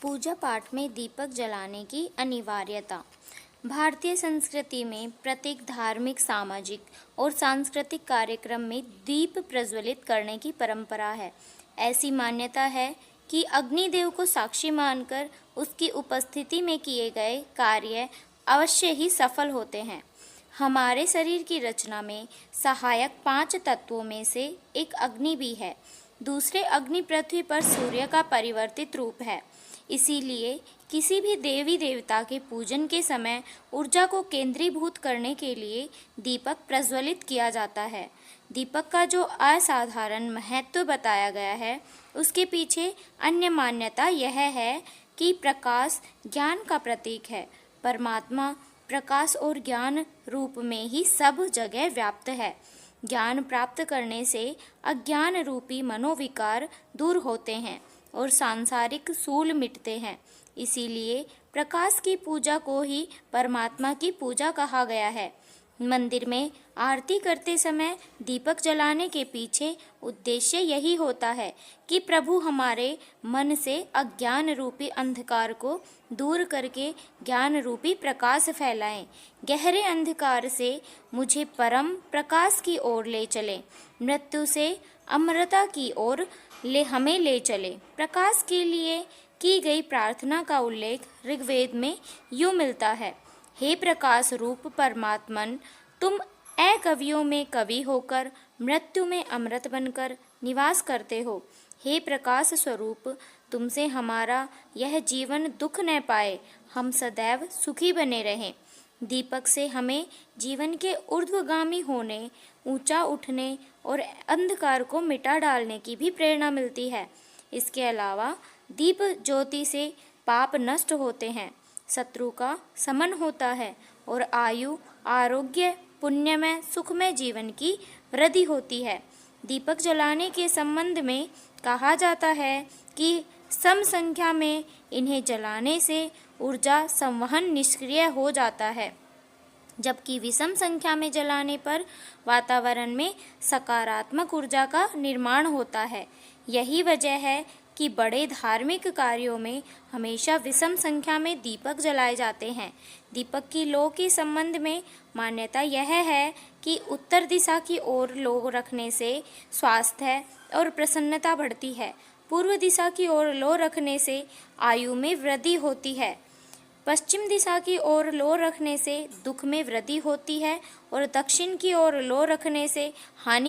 पूजा पाठ में दीपक जलाने की अनिवार्यता। भारतीय संस्कृति में प्रत्येक धार्मिक, सामाजिक और सांस्कृतिक कार्यक्रम में दीप प्रज्वलित करने की परंपरा है। ऐसी मान्यता है कि अग्निदेव को साक्षी मानकर उसकी उपस्थिति में किए गए कार्य अवश्य ही सफल होते हैं। हमारे शरीर की रचना में सहायक 5 तत्वों में से एक अग्नि भी है। दूसरे अग्नि पृथ्वी पर सूर्य का परिवर्तित रूप है। इसीलिए किसी भी देवी देवता के पूजन के समय ऊर्जा को केंद्रीभूत करने के लिए दीपक प्रज्वलित किया जाता है। दीपक का जो असाधारण महत्व बताया गया है, उसके पीछे अन्य मान्यता यह है कि प्रकाश ज्ञान का प्रतीक है। परमात्मा प्रकाश और ज्ञान रूप में ही सब जगह व्याप्त है। ज्ञान प्राप्त करने से अज्ञान रूपी मनोविकार दूर होते हैं और सांसारिक सूल मिटते हैं। इसीलिए प्रकाश की पूजा को ही परमात्मा की पूजा कहा गया है। मंदिर में आरती करते समय दीपक जलाने के पीछे उद्देश्य यही होता है कि प्रभु हमारे मन से अज्ञान रूपी अंधकार को दूर करके ज्ञान रूपी प्रकाश फैलाएं। गहरे अंधकार से मुझे परम प्रकाश की ओर ले चले, मृत्यु से अमरता की ओर हमें ले चले। प्रकाश के लिए की गई प्रार्थना का उल्लेख ऋग्वेद में यूं मिलता है: हे प्रकाश रूप परमात्मन, तुम कवियों में कवि होकर मृत्यु में अमृत बनकर निवास करते हो। हे प्रकाश स्वरूप, तुमसे हमारा यह जीवन दुख न पाए, हम सदैव सुखी बने रहें। दीपक से हमें जीवन के ऊर्ध्वगामी होने, ऊंचा उठने और अंधकार को मिटा डालने की भी प्रेरणा मिलती है। इसके अलावा दीप ज्योति से पाप नष्ट होते हैं, शत्रु का समन होता है और आयु, आरोग्य, पुण्यमय, सुखमय जीवन की वृद्धि होती है। दीपक जलाने के संबंध में कहा जाता है कि सम संख्या में इन्हें जलाने से ऊर्जा संवहन निष्क्रिय हो जाता है, जबकि विषम संख्या में जलाने पर वातावरण में सकारात्मक ऊर्जा का निर्माण होता है। यही वजह है कि बड़े धार्मिक कार्यों में हमेशा विषम संख्या में दीपक जलाए जाते हैं। दीपक की लौ के संबंध में मान्यता यह है कि उत्तर दिशा की ओर लौ रखने से स्वास्थ्य और प्रसन्नता बढ़ती है। पूर्व दिशा की ओर लौ रखने से आयु में वृद्धि होती है। पश्चिम दिशा की ओर लौ रखने से दुख में वृद्धि होती है और दक्षिण की ओर लौ रखने से हानि